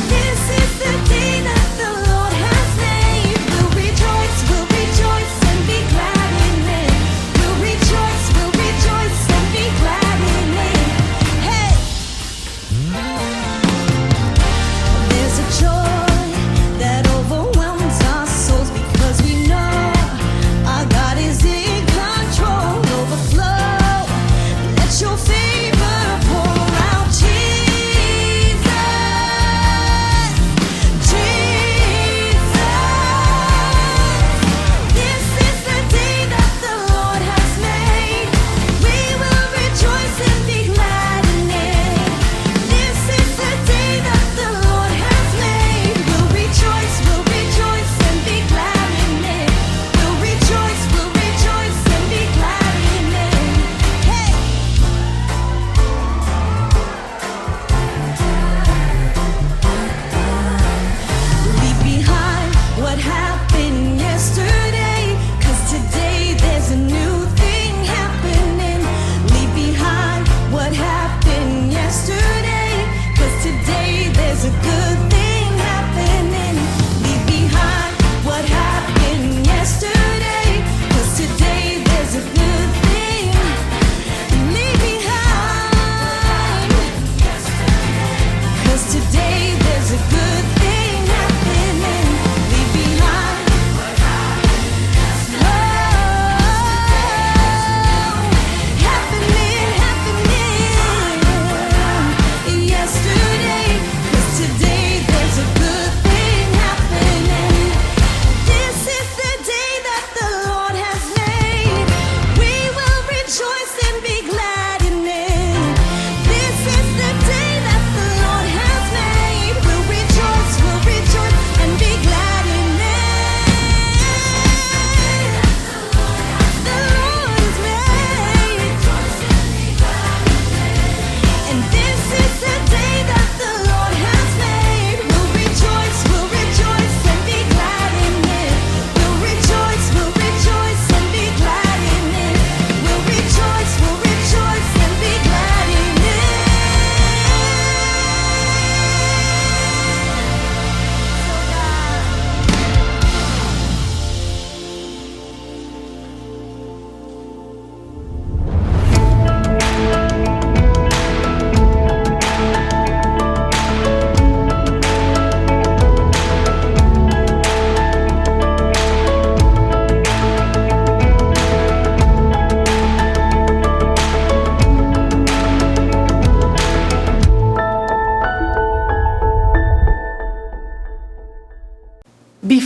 This is the day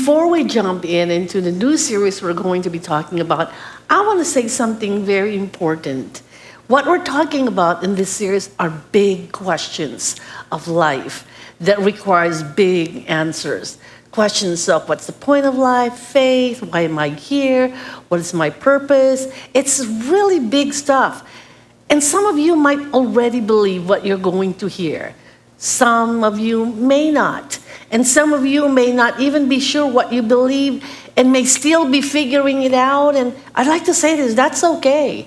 before we jump into the new series we're going to be talking about, I want to say something very important. What we're talking about in this series are big questions of life that requires big answers. Questions of what's the point of life, faith, why am I here, what is my purpose? It's really big stuff. And some of you might already believe what you're going to hear. Some of you may not. And some of you may not even be sure what you believe and may still be figuring it out. And I'd like to say this, that's okay.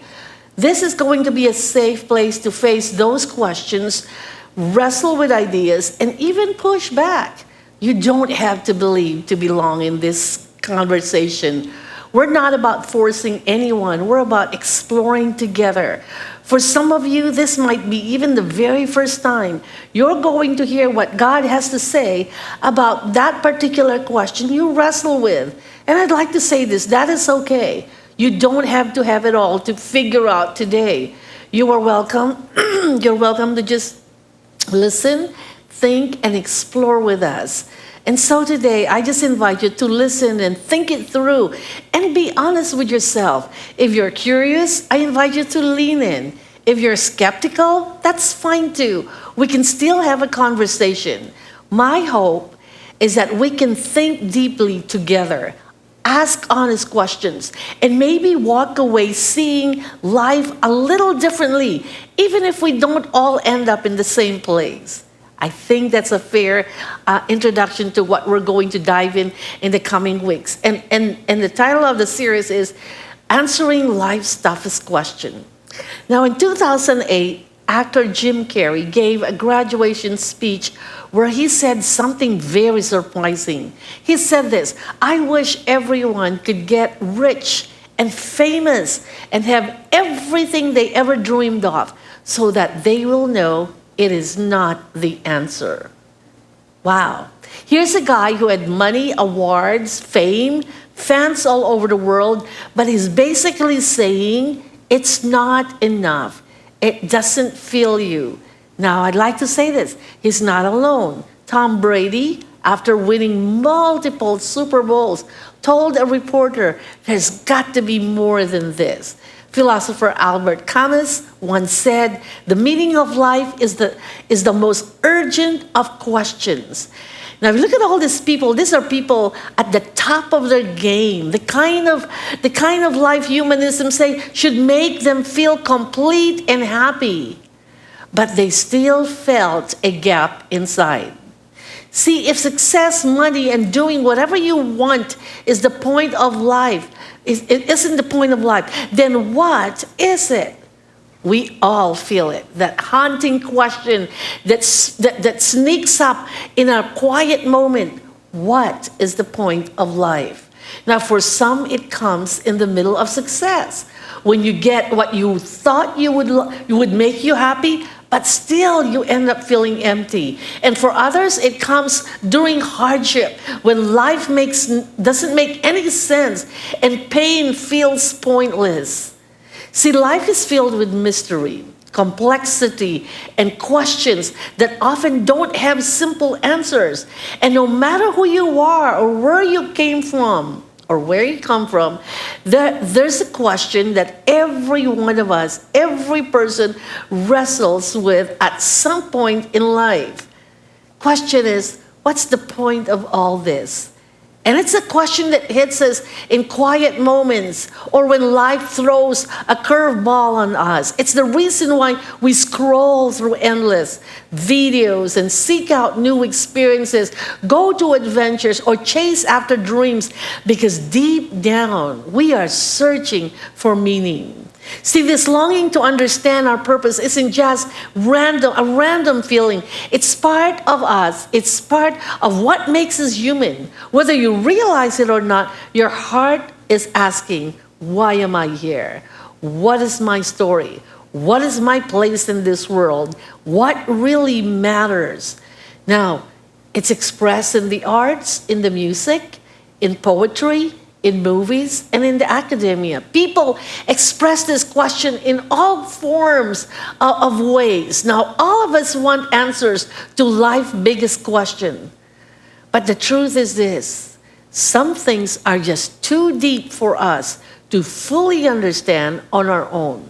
This is going to be a safe place to face those questions, wrestle with ideas, and even push back. You don't have to believe to belong in this conversation. We're not about forcing anyone. We're about exploring together. For some of you, this might be even the very first time you're going to hear what God has to say about that particular question you wrestle with. And I'd like to say this, that is okay. You don't have to have it all to figure out today. You are welcome. You're welcome to just listen, think, and explore with us. And so today, I just invite you to listen and think it through and be honest with yourself. If you're curious, I invite you to lean in. If you're skeptical, that's fine too. We can still have a conversation. My hope is that we can think deeply together, ask honest questions, and maybe walk away seeing life a little differently, even if we don't all end up in the same place. I think that's a fair introduction to what we're going to dive in the coming weeks. And the title of the series is Answering Life's Toughest Question. Now, in 2008, actor Jim Carrey gave a graduation speech where he said something very surprising. He said this, "I wish everyone could get rich and famous and have everything they ever dreamed of so that they will know it is not the answer." Wow. Here's a guy who had money, awards, fame, fans all over the world, but he's basically saying it's not enough. It doesn't fill you. Now, I'd like to say this. He's not alone. Tom Brady, after winning multiple Super Bowls, told a reporter, "There's got to be more than this." Philosopher Albert Camus once said, "The meaning of life is the most urgent of questions." Now, if you look at all these people, these are people at the top of their game, the kind of life humanism say should make them feel complete and happy. But they still felt a gap inside. See, if success, money, and doing whatever you want is the point of life, it isn't the point of life, then what is it? We all feel it, that haunting question that sneaks up in a quiet moment. What is the point of life? Now, for some, it comes in the middle of success. When you get what you thought you would make you happy, but still you end up feeling empty. And for others, it comes during hardship, when life doesn't make any sense and pain feels pointless. See, life is filled with mystery, complexity, and questions that often don't have simple answers. And no matter who you are or where you came from, or where you come from, there's a question that every one of us, every person wrestles with at some point in life. Question is, what's the point of all this? And it's a question that hits us in quiet moments or when life throws a curveball on us. It's the reason why we scroll through endless videos and seek out new experiences, go to adventures, or chase after dreams, because deep down we are searching for meaning. See, this longing to understand our purpose isn't just a random feeling. It's part of us. It's part of what makes us human. Whether you realize it or not, your heart is asking, why am I here? What is my story? What is my place in this world? What really matters? Now, it's expressed in the arts, in the music, in poetry, in movies, and in the academia. People express this question in all forms of ways. Now, all of us want answers to life's biggest question. But the truth is this, Some things are just too deep for us to fully understand on our own.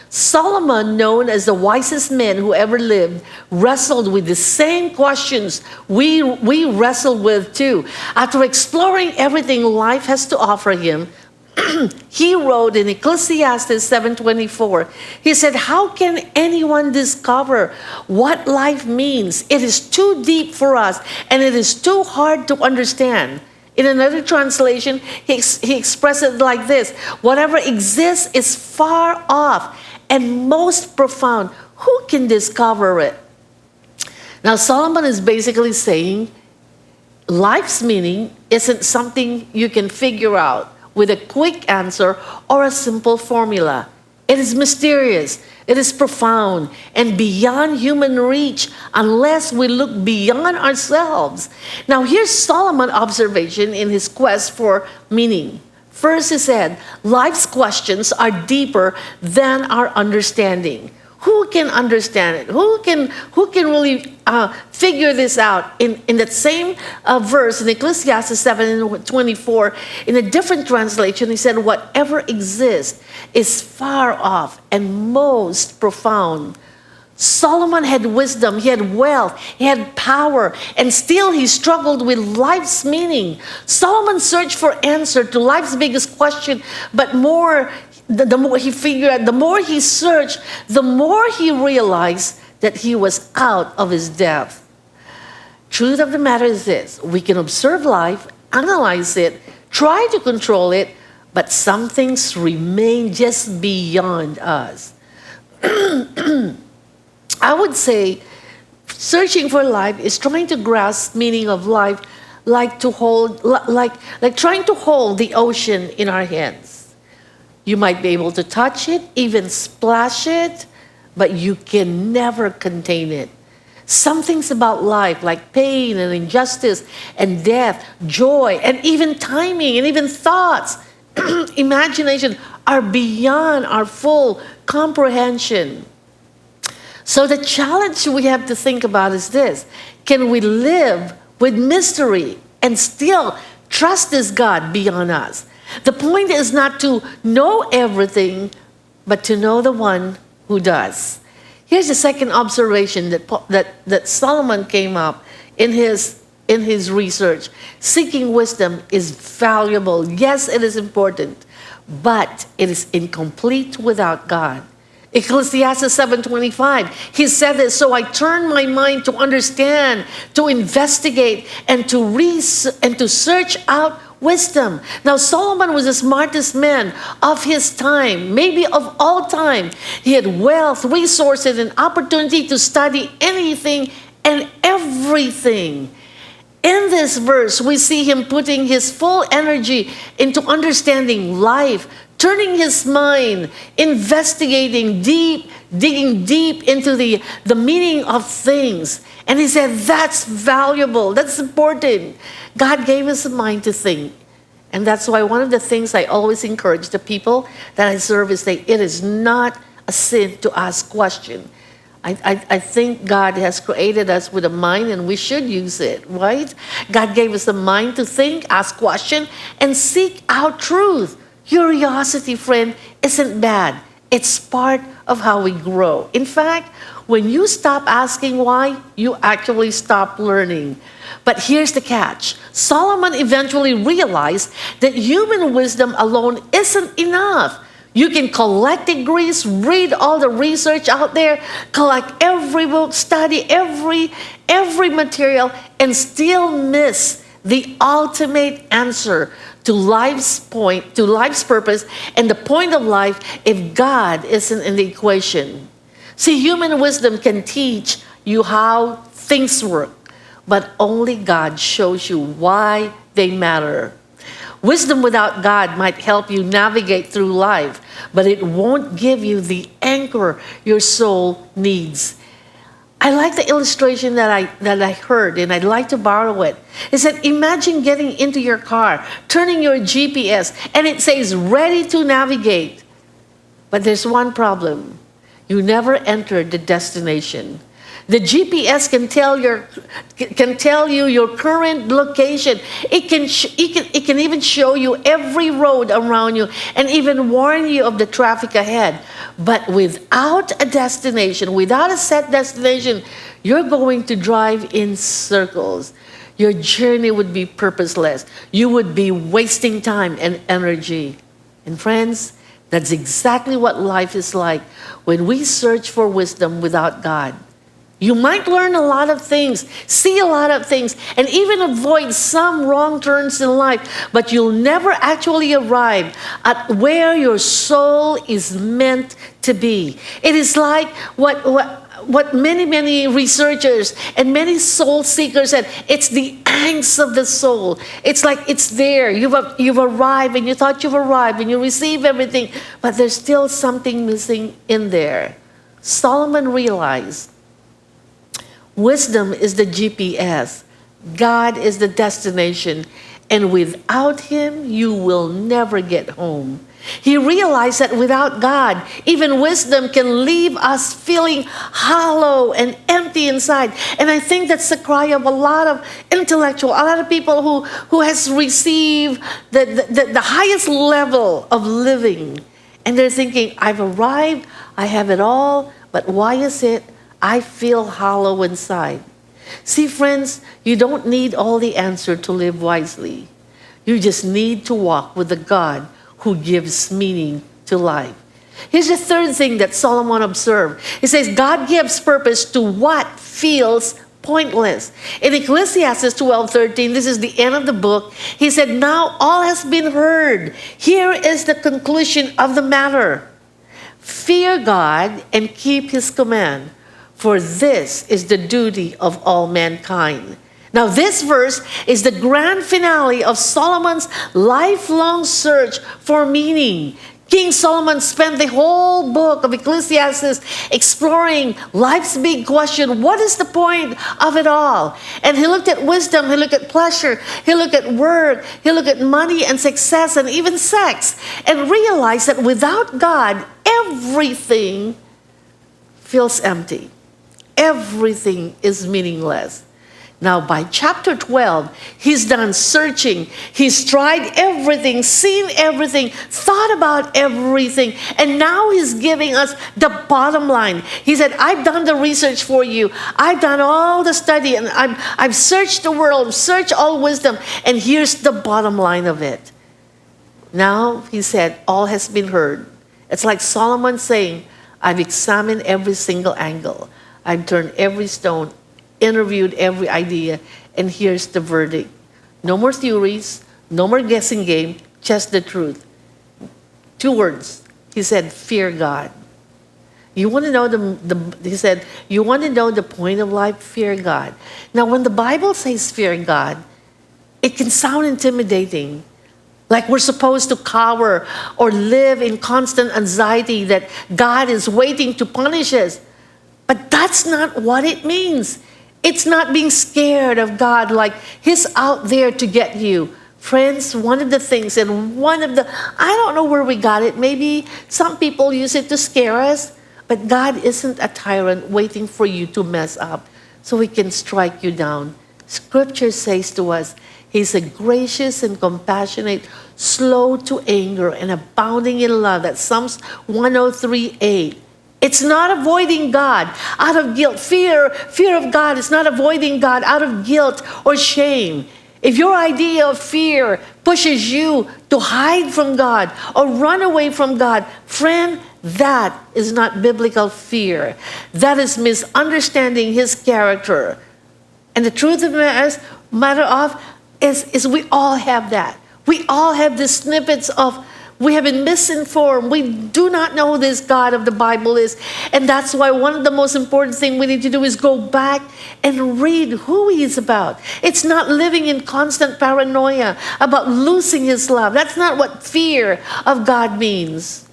Solomon, known as the wisest man who ever lived, wrestled with the same questions we wrestle with too. After exploring everything life has to offer him, he wrote in Ecclesiastes 7:24, he said, "How can anyone discover what life means? It is too deep for us, and it is too hard to understand." In another translation, he expressed it like this: "Whatever exists is far off and most profound. Who can discover it?" Now, Solomon is basically saying life's meaning isn't something you can figure out with a quick answer or a simple formula. It is mysterious, it is profound, and beyond human reach unless we look beyond ourselves. Now, here's Solomon's observation in his quest for meaning. First, he said, life's questions are deeper than our understanding. Who can understand it? Who can really figure this out? In that same verse in Ecclesiastes 7:24, in a different translation, he said, "Whatever exists is far off and most profound." Solomon had wisdom, he had wealth, he had power, and still he struggled with life's meaning. Solomon searched for answer to life's biggest question, but the more he figured out, the more he searched, the more he realized that he was out of his depth. Truth of the matter is this: we can observe life, analyze it, try to control it, but some things remain just beyond us. I would say searching for life is trying to grasp meaning of life like trying to hold the ocean in our hands. You might be able to touch it, even splash it, but you can never contain it. Some things about life, like pain and injustice and death, joy, and even timing and even thoughts, imagination, are beyond our full comprehension. So the challenge we have to think about is this: can we live with mystery and still trust this God beyond us? The point is not to know everything, but to know the one who does. Here's the second observation that Solomon came up in his research. Seeking wisdom is valuable. Yes, it is important, but it is incomplete without God. Ecclesiastes 7:25, he said this: "So I turned my mind to understand, to investigate, and to search out wisdom." Now, Solomon was the smartest man of his time, maybe of all time. He had wealth, resources, and opportunity to study anything and everything. In this verse, we see him putting his full energy into understanding life, turning his mind, investigating deep, digging deep into the meaning of things. And he said, that's valuable, that's important. God gave us a mind to think. And that's why one of the things I always encourage the people that I serve is that it is not a sin to ask questions. I think God has created us with a mind and we should use it, right? God gave us a mind to think, ask questions, and seek out truth. Curiosity, friend, isn't bad. It's part of how we grow. In fact, when you stop asking why, you actually stop learning. But here's the catch. Solomon eventually realized that human wisdom alone isn't enough. You can collect degrees, read all the research out there, collect every book, study every material, and still miss the ultimate answer to life's purpose, and the point of life if God isn't in the equation. See, human wisdom can teach you how things work, but only God shows you why they matter. Wisdom without God might help you navigate through life, but it won't give you the anchor your soul needs. I like the illustration that I heard, and I'd like to borrow it. It said, imagine getting into your car, turning your GPS, and it says ready to navigate. But there's one problem. You never entered the destination. The GPS can tell you your current location. It can even show you every road around you and even warn you of the traffic ahead. But without a destination, without a set destination, you're going to drive in circles. Your journey would be purposeless. You would be wasting time and energy. And friends, that's exactly what life is like when we search for wisdom without God. You might learn a lot of things, see a lot of things, and even avoid some wrong turns in life, but you'll never actually arrive at where your soul is meant to be. It is like what many researchers and many soul seekers said. It's the angst of the soul. It's like it's there. You've arrived, and you thought you've arrived, and you receive everything, but there's still something missing in there. Solomon realized wisdom is the GPS. God is the destination. And without Him, you will never get home. He realized that without God, even wisdom can leave us feeling hollow and empty inside. And I think that's the cry of a lot of intellectual, a lot of people who has received the highest level of living. And they're thinking, I've arrived, I have it all, but why is it I feel hollow inside? See, friends, you don't need all the answer to live wisely. You just need to walk with the God who gives meaning to life. Here's the third thing that Solomon observed. He says, God gives purpose to what feels pointless. In Ecclesiastes 12:13, this is the end of the book, he said, now all has been heard. Here is the conclusion of the matter. Fear God and keep His command, for this is the duty of all mankind. Now, this verse is the grand finale of Solomon's lifelong search for meaning. King Solomon spent the whole book of Ecclesiastes exploring life's big question. What is the point of it all? And he looked at wisdom, he looked at pleasure, he looked at work, he looked at money and success and even sex, and realized that without God, everything feels empty. Everything is meaningless. Now, by chapter 12, he's done searching. He's tried everything, seen everything, thought about everything, and now he's giving us the bottom line. He said, I've done the research for you. I've done all the study, and I've searched the world, searched all wisdom, and here's the bottom line of it. Now, he said, all has been heard. It's like Solomon saying, I've examined every single angle. I've turned every stone, interviewed every idea, and here's the verdict. No more theories, no more guessing game, just the truth. 2 words. He said, fear God. You want to know he said, you want to know the point of life? Fear God. Now, when the Bible says fear God, it can sound intimidating. Like we're supposed to cower or live in constant anxiety that God is waiting to punish us. But that's not what it means. It's not being scared of God like He's out there to get you. Friends, one of the things, and I don't know where we got it. Maybe some people use it to scare us, but God isn't a tyrant waiting for you to mess up so He can strike you down. Scripture says to us, He's a gracious and compassionate, slow to anger, and abounding in love. That's Psalms 103:8. It's not avoiding God out of guilt. Fear of God is not avoiding God out of guilt or shame. If your idea of fear pushes you to hide from God or run away from God, friend, that is not biblical fear. That is misunderstanding His character. And the truth of the matter is we all have that. We all have the snippets of we have been misinformed. We do not know who this God of the Bible is. And that's why one of the most important things we need to do is go back and read who He is about. It's not living in constant paranoia about losing His love. That's not what fear of God means.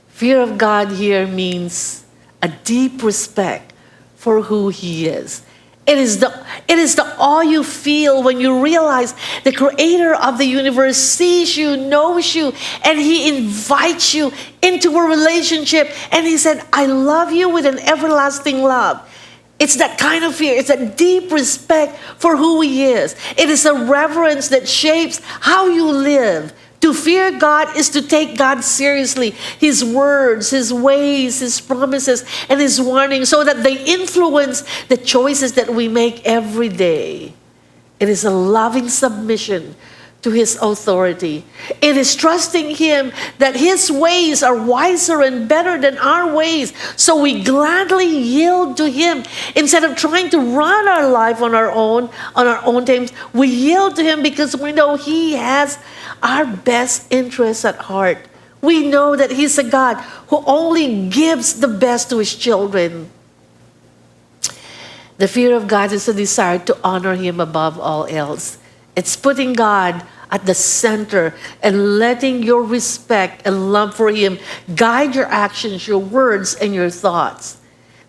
Fear of God here means a deep respect for who He is It is the awe you feel when you realize the creator of the universe sees you, knows you, and he invites you into a relationship. And he said, I love you with an everlasting love. It's that kind of fear. It's a deep respect for who he is. It is a reverence that shapes how you live. To fear God is to take God seriously, his words, his ways, his promises, and his warnings, so that they influence the choices that we make every day. It is a loving submission to his authority. It is trusting him that his ways are wiser and better than our ways. So we gladly yield to him. Instead of trying to run our life on our own terms, we yield to him because we know he has our best interests at heart. We know that he's a God who only gives the best to his children. The fear of God is a desire to honor him above all else. It's putting God at the center and letting your respect and love for him guide your actions, your words, and your thoughts.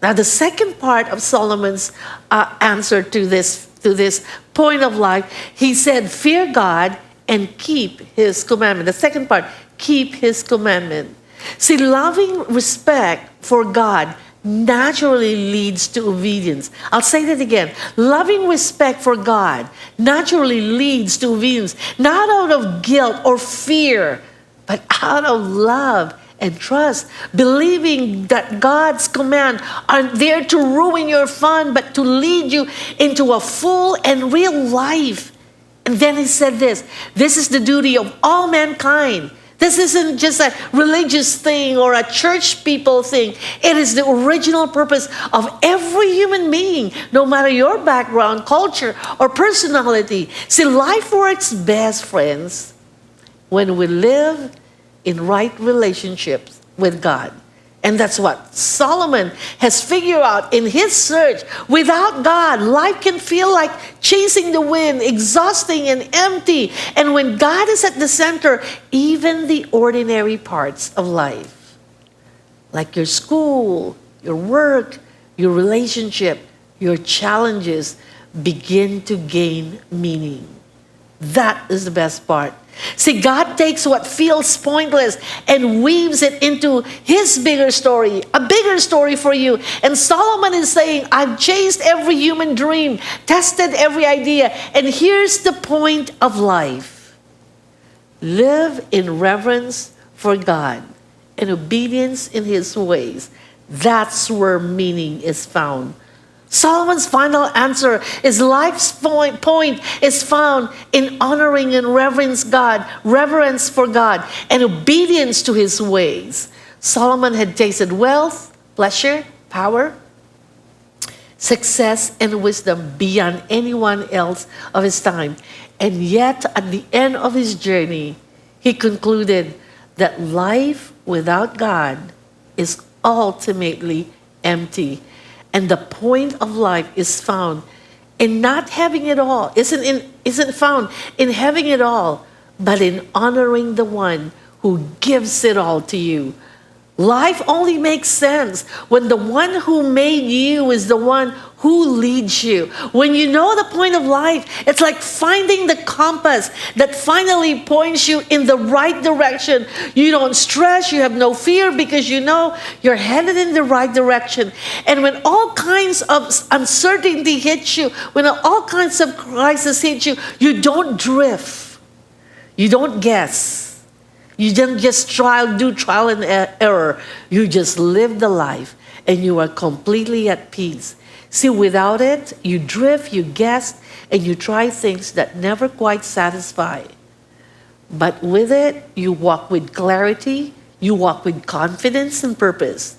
Now, the second part of Solomon's answer to this point of life, he said, fear God and keep his commandment. The second part, keep his commandment. See, loving respect for God naturally leads to obedience. I'll say that again. Loving respect for God naturally leads to obedience, not out of guilt or fear, but out of love and trust, believing that God's commands aren't there to ruin your fun, but to lead you into a full and real life. And then he said this is the duty of all mankind. This isn't just a religious thing or a church people thing. It is the original purpose of every human being, no matter your background, culture, or personality. See, life works best, friends, when we live in right relationships with God. And that's what Solomon has figured out in his search. Without God, life can feel like chasing the wind, exhausting and empty. And when God is at the center, even the ordinary parts of life, like your school, your work, your relationship, your challenges, begin to gain meaning. That is the best part. See, God takes what feels pointless and weaves it into his bigger story, a bigger story for you. And Solomon is saying, I've chased every human dream, tested every idea, and here's the point of life. Live in reverence for God and obedience in his ways. That's where meaning is found. Solomon's final answer is life's point is found in honoring and reverence for God, and obedience to his ways. Solomon had tasted wealth, pleasure, power, success, and wisdom beyond anyone else of his time. And yet, at the end of his journey, he concluded that life without God is ultimately empty. And the point of life is found in not having it all, isn't found in having it all, but in honoring the one who gives it all to you. Life only makes sense when the one who made you is the one who leads you. When you know the point of life, it's like finding the compass that finally points you in the right direction. You don't stress, you have no fear because you know you're headed in the right direction. And when all kinds of uncertainty hits you, when all kinds of crisis hit you, you don't drift. You don't guess. You don't just do trial and error. You just live the life and you are completely at peace. See, without it, you drift, you guess, and you try things that never quite satisfy. But with it, you walk with clarity, you walk with confidence and purpose.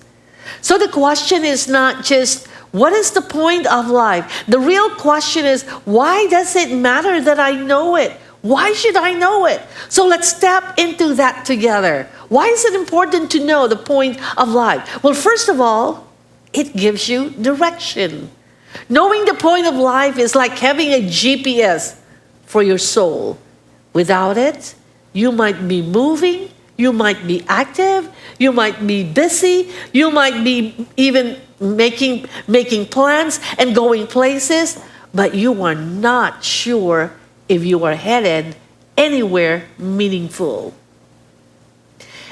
So the question is not just, what is the point of life? The real question is, why does it matter that I know it? Why should I know it? So let's step into that together. Why is it important to know the point of life? Well, first of all, it gives you direction. Knowing the point of life is like having a GPS for your soul. Without it, you might be moving, you might be active, you might be busy, you might be even making plans and going places, but you are not sure if you are headed anywhere meaningful.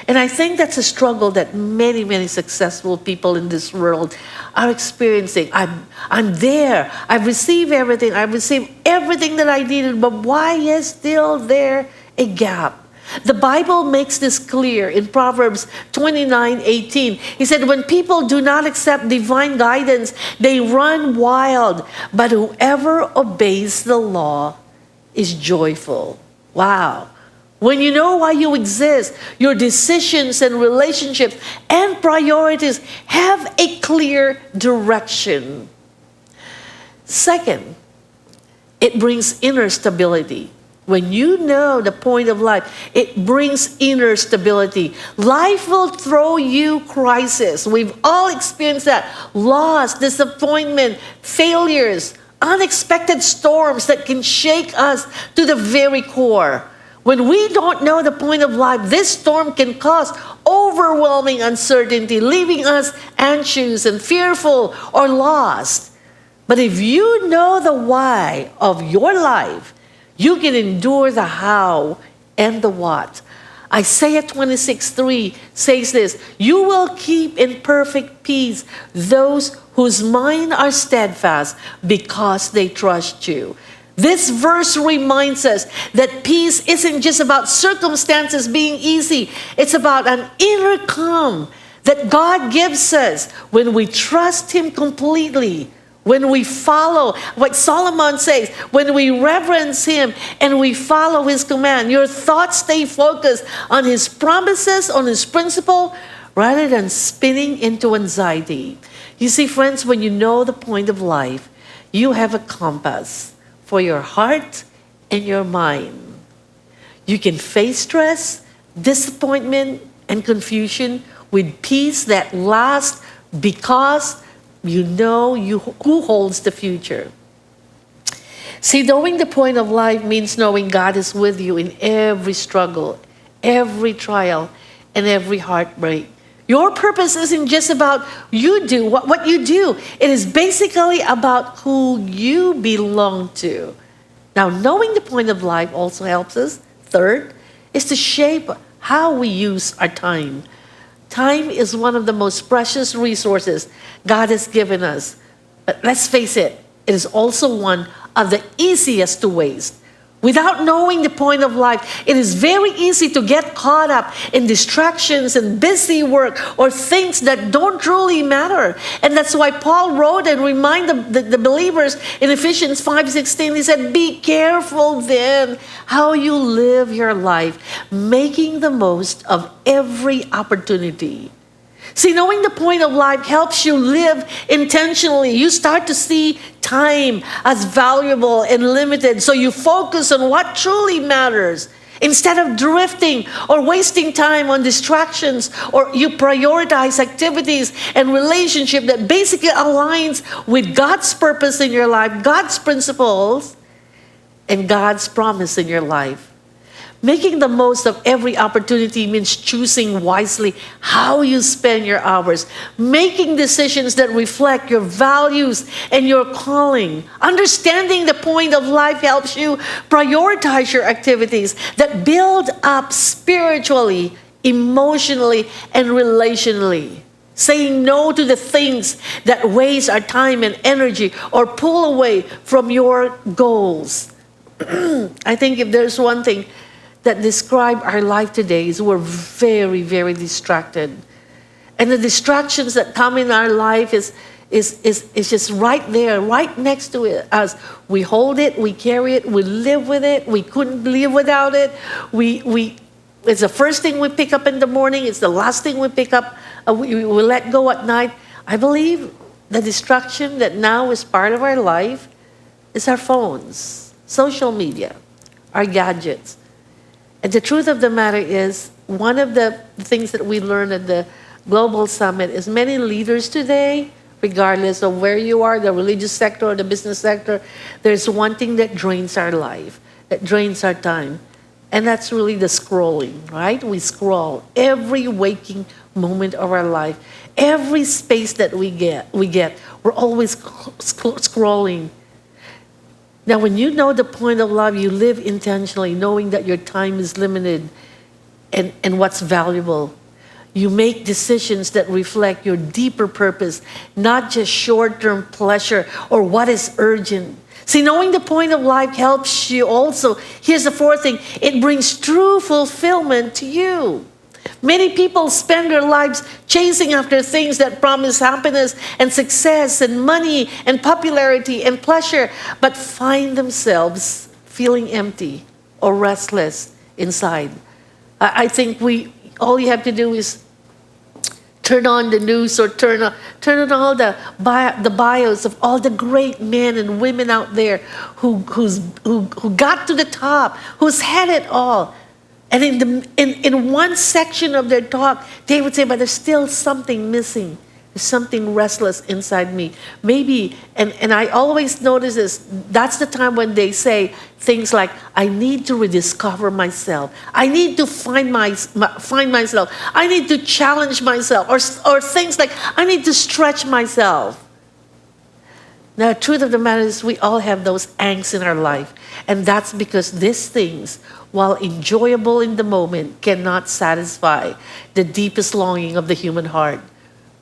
And I think that's a struggle that many, many successful people in this world are experiencing. I'm there. I've received everything. I've received everything that I needed, but why is still there a gap? The Bible makes this clear in Proverbs 29:18. He said, when people do not accept divine guidance, they run wild, but whoever obeys the law is joyful. Wow. When you know why you exist, your decisions and relationships and priorities have a clear direction. Second, it brings inner stability. When you know the point of life, it brings inner stability. Life will throw you crisis. We've all experienced that. Loss, disappointment, failures, unexpected storms that can shake us to the very core. When we don't know the point of life, this storm can cause overwhelming uncertainty, leaving us anxious and fearful or lost. But if you know the why of your life, you can endure the how and the what. Isaiah 26:3 says this, you will keep in perfect peace those whose minds are steadfast because they trust you. This verse reminds us that peace isn't just about circumstances being easy. It's about an inner calm that God gives us when we trust Him completely, when we follow what Solomon says, when we reverence Him and we follow His command. Your thoughts stay focused on His promises, on His principle, rather than spinning into anxiety. You see, friends, when you know the point of life, you have a compass for your heart and your mind. You can face stress, disappointment, and confusion with peace that lasts because you know who holds the future. See, knowing the point of life means knowing God is with you in every struggle, every trial, and every heartbreak. Your purpose isn't just about what you do. It is basically about who you belong to. Now, knowing the point of life also helps us. Third, is to shape how we use our time. Time is one of the most precious resources God has given us. But let's face it, it is also one of the easiest to waste. Without knowing the point of life, it is very easy to get caught up in distractions and busy work or things that don't truly matter. And that's why Paul wrote and reminded the believers in Ephesians 5:16, he said, be careful then how you live your life, making the most of every opportunity. See, knowing the point of life helps you live intentionally. You start to see time as valuable and limited, so you focus on what truly matters instead of drifting or wasting time on distractions, or you prioritize activities and relationship that basically aligns with God's purpose in your life, God's principles, and God's promise in your life. Making the most of every opportunity means choosing wisely how you spend your hours, making decisions that reflect your values and your calling. Understanding the point of life helps you prioritize your activities that build up spiritually, emotionally, and relationally. Saying no to the things that waste our time and energy or pull away from your goals. I think if there's one thing that describe our life today is we're very, very distracted. And the distractions that come in our life is just right there, right next to us. We hold it, we carry it, we live with it, we couldn't live without it. It's the first thing we pick up in the morning, it's the last thing we pick up, we let go at night. I believe the distraction that now is part of our life is our phones, social media, our gadgets. And the truth of the matter is, one of the things that we learned at the Global Summit is many leaders today, regardless of where you are, the religious sector or the business sector, there's one thing that drains our life, that drains our time. And that's really the scrolling, right? We scroll every waking moment of our life. Every space that we get, we're always scrolling. Now, when you know the point of life, you live intentionally, knowing that your time is limited and what's valuable. You make decisions that reflect your deeper purpose, not just short-term pleasure or what is urgent. See, knowing the point of life helps you also. Here's the fourth thing. It brings true fulfillment to you. Many people spend their lives chasing after things that promise happiness and success and money and popularity and pleasure, but find themselves feeling empty or restless inside. I think all you have to do is turn on the news or turn on all the bios of all the great men and women out there who got to the top, who's had it all. And in one section of their talk, they would say, but there's still something missing. There's something restless inside me. Maybe, and I always notice this, that's the time when they say things like, I need to rediscover myself. I need to find myself. I need to challenge myself. Or things like, I need to stretch myself. Now, the truth of the matter is we all have those angst in our life. And that's because these things, while enjoyable in the moment, cannot satisfy the deepest longing of the human heart.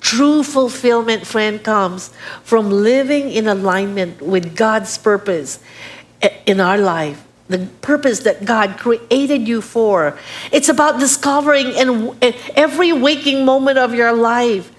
True fulfillment, friend, comes from living in alignment with God's purpose in our life. The purpose that God created you for. It's about discovering in every waking moment of your life,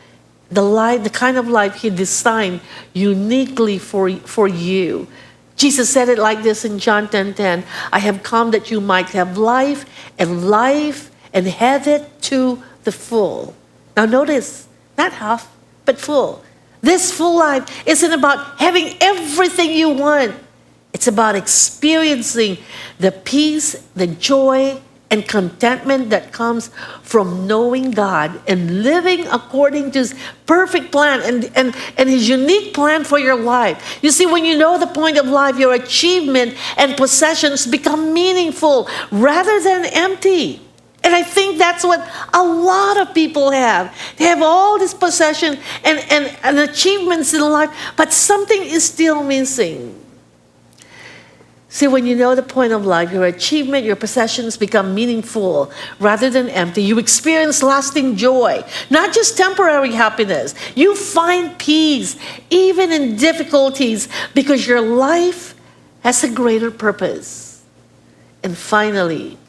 the kind of life He designed uniquely for you. Jesus said it like this in John 10:10. I have come that you might have life and have it to the full. Now notice, not half, but full. This full life isn't about having everything you want. It's about experiencing the peace, the joy, and contentment that comes from knowing God and living according to His perfect plan and His unique plan for your life. You see, when you know the point of life, your achievement and possessions become meaningful rather than empty. And I think that's what a lot of people have. They have all this possession and achievements in life, but something is still missing. See, when you know the point of life, your achievement, your possessions become meaningful rather than empty. You experience lasting joy, not just temporary happiness. You find peace even in difficulties because your life has a greater purpose. And finally,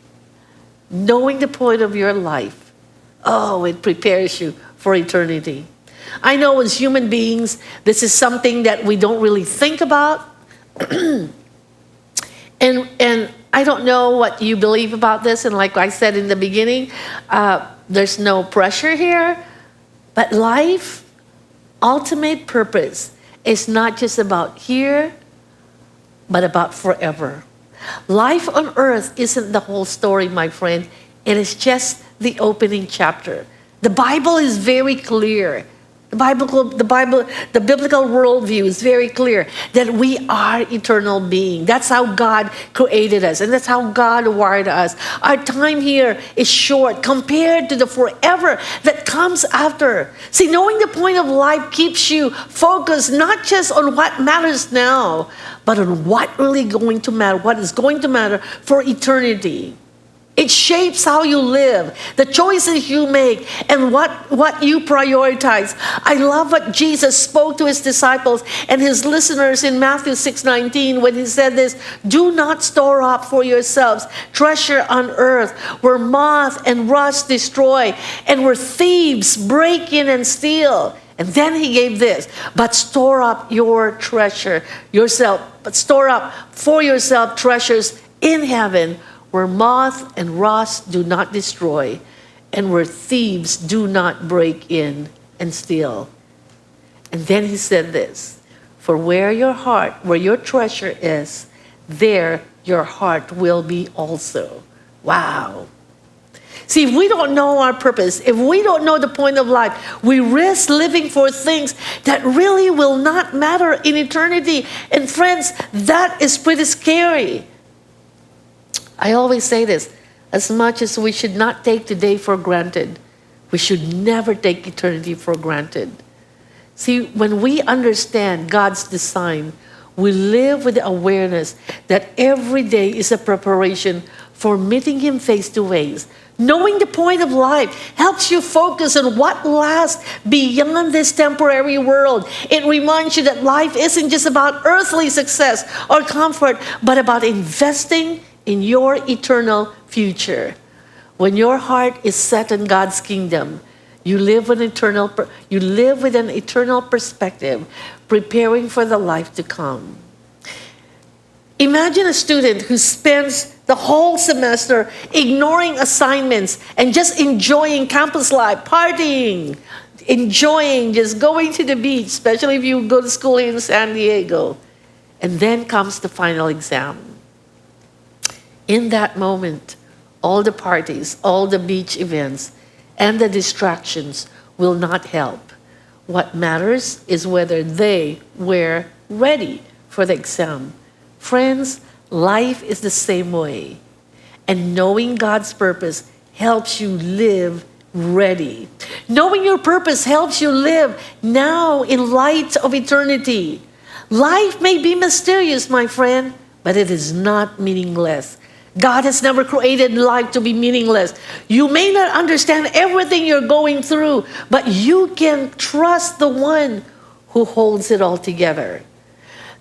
knowing the point of your life, it prepares you for eternity. I know as human beings, this is something that we don't really think about. And I don't know what you believe about this. And like I said in the beginning, there's no pressure here. But life, ultimate purpose, is not just about here, but about forever. Life on earth isn't the whole story, my friend. It is just the opening chapter. The Bible is very clear. The biblical worldview is very clear that we are eternal beings. That's how God created us, and that's how God wired us. Our time here is short compared to the forever that comes after. See, knowing the point of life keeps you focused not just on what matters now, but on what is going to matter for eternity. It shapes how you live, the choices you make, and what you prioritize. I love what Jesus spoke to His disciples and His listeners in Matthew 6:19 when He said this, do not store up for yourselves treasure on earth where moth and rust destroy and where thieves break in and steal. And then He gave this, but store up for yourself treasures in heaven where moth and rust do not destroy, and where thieves do not break in and steal. And then He said this, for where your treasure is, there your heart will be also. Wow. See, if we don't know our purpose, if we don't know the point of life, we risk living for things that really will not matter in eternity. And friends, that is pretty scary. I always say this, as much as we should not take today for granted, we should never take eternity for granted. See, when we understand God's design, we live with the awareness that every day is a preparation for meeting Him face to face. Knowing the point of life helps you focus on what lasts beyond this temporary world. It reminds you that life isn't just about earthly success or comfort, but about investing in your eternal future. When your heart is set in God's kingdom, you live with an eternal perspective, preparing for the life to come. Imagine a student who spends the whole semester ignoring assignments and just enjoying campus life, partying, enjoying just going to the beach, especially if you go to school in San Diego. And then comes the final exam. In that moment, all the parties, all the beach events, and the distractions will not help. What matters is whether they were ready for the exam. Friends, life is the same way. And knowing God's purpose helps you live ready. Knowing your purpose helps you live now in light of eternity. Life may be mysterious, my friend, but it is not meaningless. God has never created life to be meaningless. You may not understand everything you're going through, but you can trust the one who holds it all together.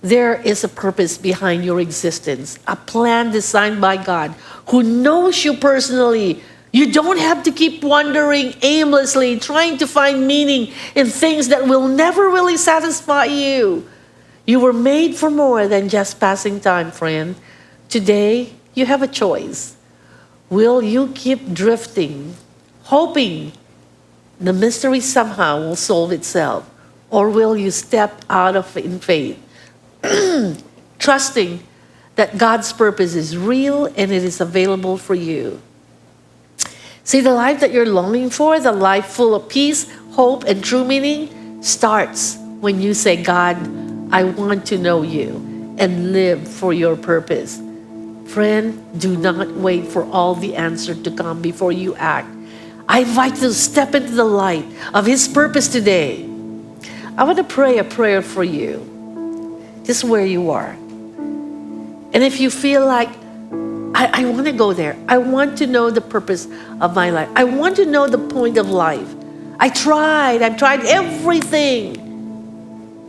There is a purpose behind your existence, a plan designed by God who knows you personally. You don't have to keep wandering aimlessly, trying to find meaning in things that will never really satisfy you. You were made for more than just passing time, friend. Today, you have a choice. Will you keep drifting, hoping the mystery somehow will solve itself? Or will you step out of in faith, trusting that God's purpose is real and it is available for you? See, the life that you're longing for, the life full of peace, hope, and true meaning, starts when you say, God, I want to know you and live for your purpose. Friend, do not wait for all the answer to come before you act. I invite you to step into the light of His purpose today. I want to pray a prayer for you, just where you are. And if you feel like, I want to go there. I want to know the purpose of my life. I want to know the point of life. I've tried everything.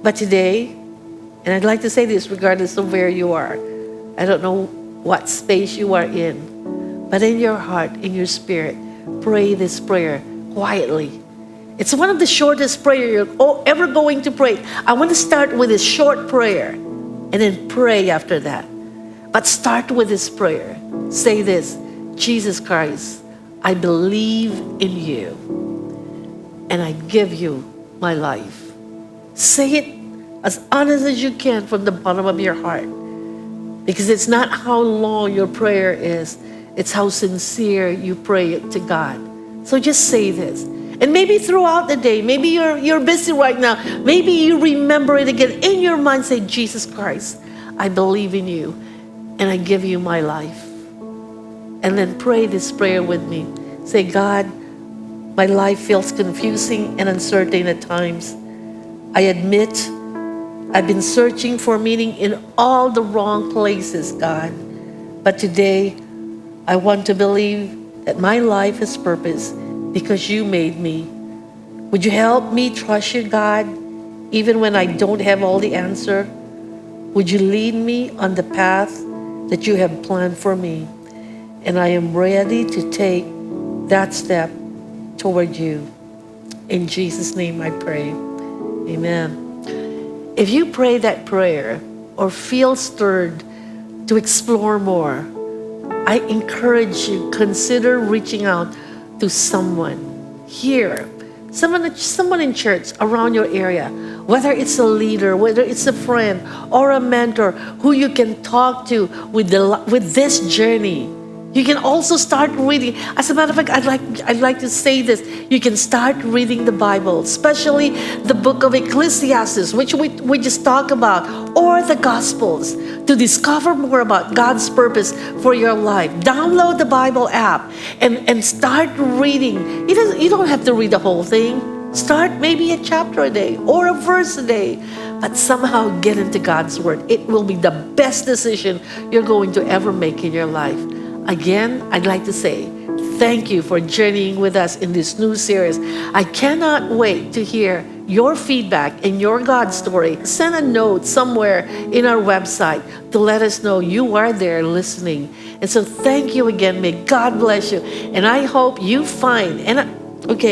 But today, and I'd like to say this regardless of where you are, I don't know what space you are in, but in your heart, in your spirit, pray this prayer quietly. It's one of the shortest prayers you're ever going to pray. I want to start with this short prayer and then pray after that. But start with this prayer. Say this, Jesus Christ, I believe in you and I give you my life. Say it as honest as you can from the bottom of your heart. Because it's not how long your prayer is, it's how sincere you pray it to God. So just say this. And maybe throughout the day, maybe you're busy right now, maybe you remember it again. In your mind, say, Jesus Christ, I believe in you and I give you my life. And then pray this prayer with me. Say, God, my life feels confusing and uncertain at times. I admit I've been searching for meaning in all the wrong places, God. But today, I want to believe that my life has purpose because you made me. Would you help me trust you, God, even when I don't have all the answer? Would you lead me on the path that you have planned for me? And I am ready to take that step toward you. In Jesus' name I pray. Amen. If you pray that prayer or feel stirred to explore more, I encourage you, consider reaching out to someone here, someone in church around your area, whether it's a leader, whether it's a friend or a mentor who you can talk to with this journey You can also start reading. As a matter of fact, I'd like to say this. You can start reading the Bible, especially the book of Ecclesiastes, which we just talked about, or the Gospels, to discover more about God's purpose for your life. Download the Bible app and start reading. You don't have to read the whole thing. Start maybe a chapter a day or a verse a day, but somehow get into God's Word. It will be the best decision you're going to ever make in your life. Again, I'd like to say thank you for journeying with us in this new series. I cannot wait to hear your feedback and your God story. Send a note somewhere in our website to let us know you are there listening. And so thank you again. May God bless you. And I hope you find,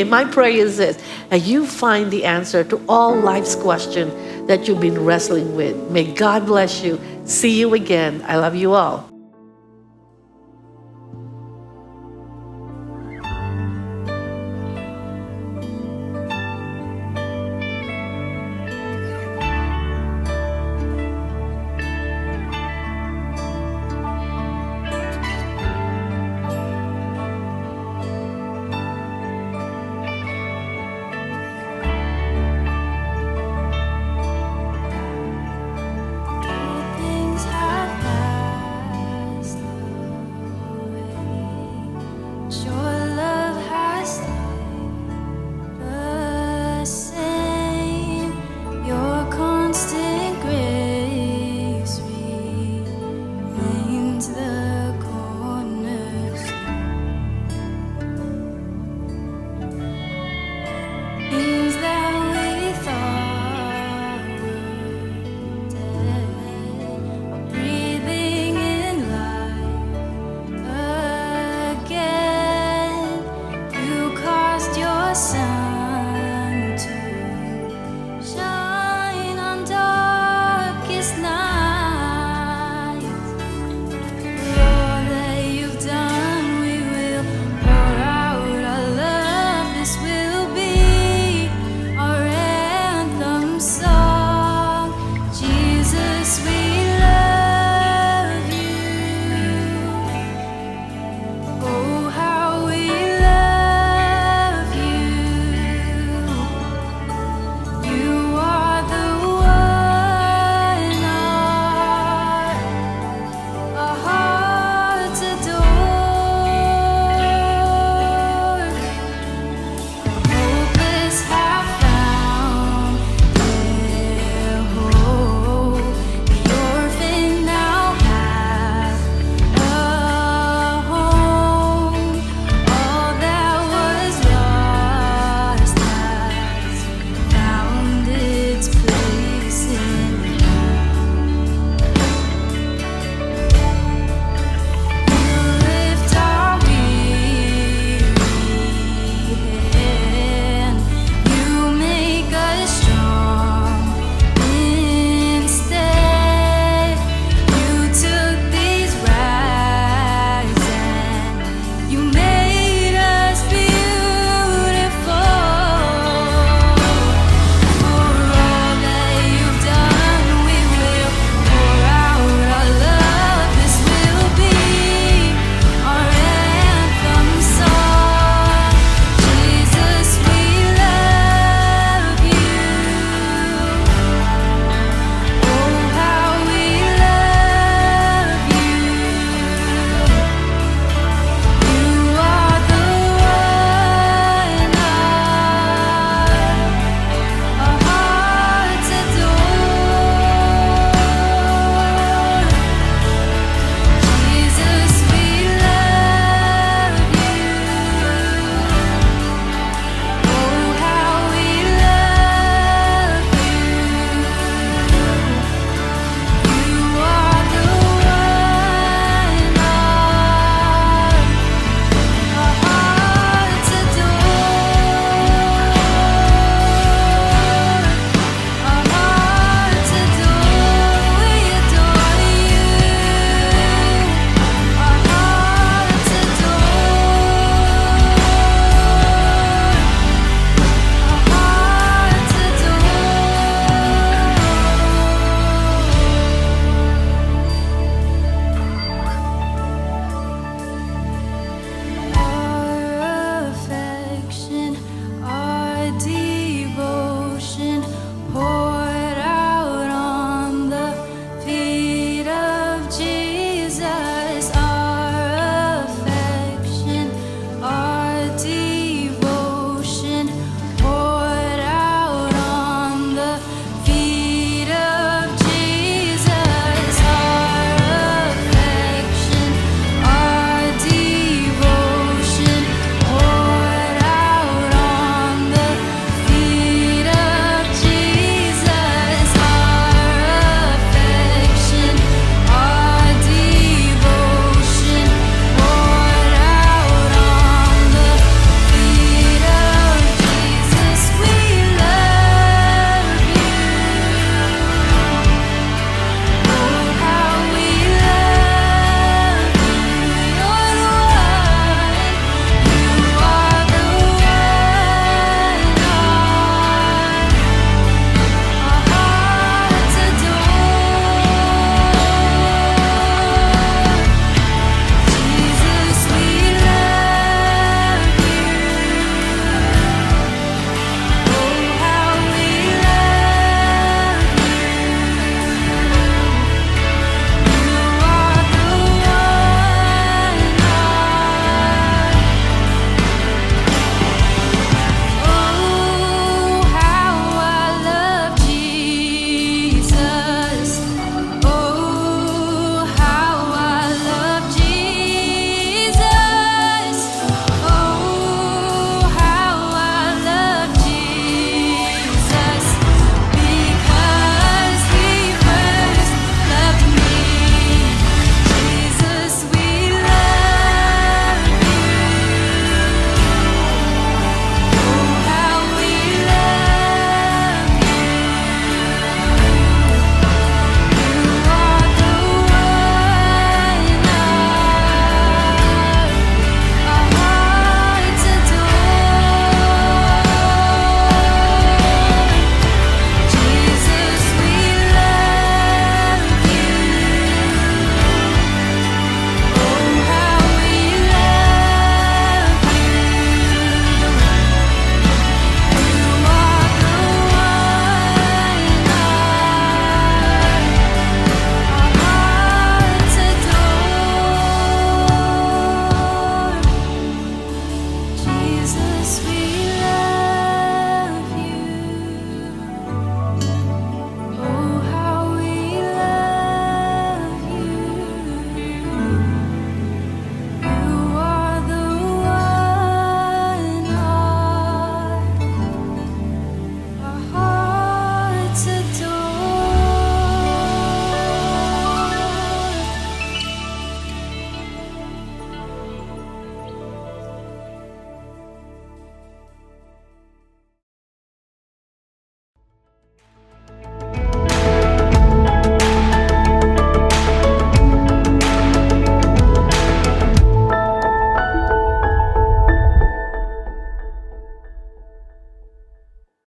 my prayer is this, that you find the answer to all life's questions that you've been wrestling with. May God bless you. See you again. I love you all.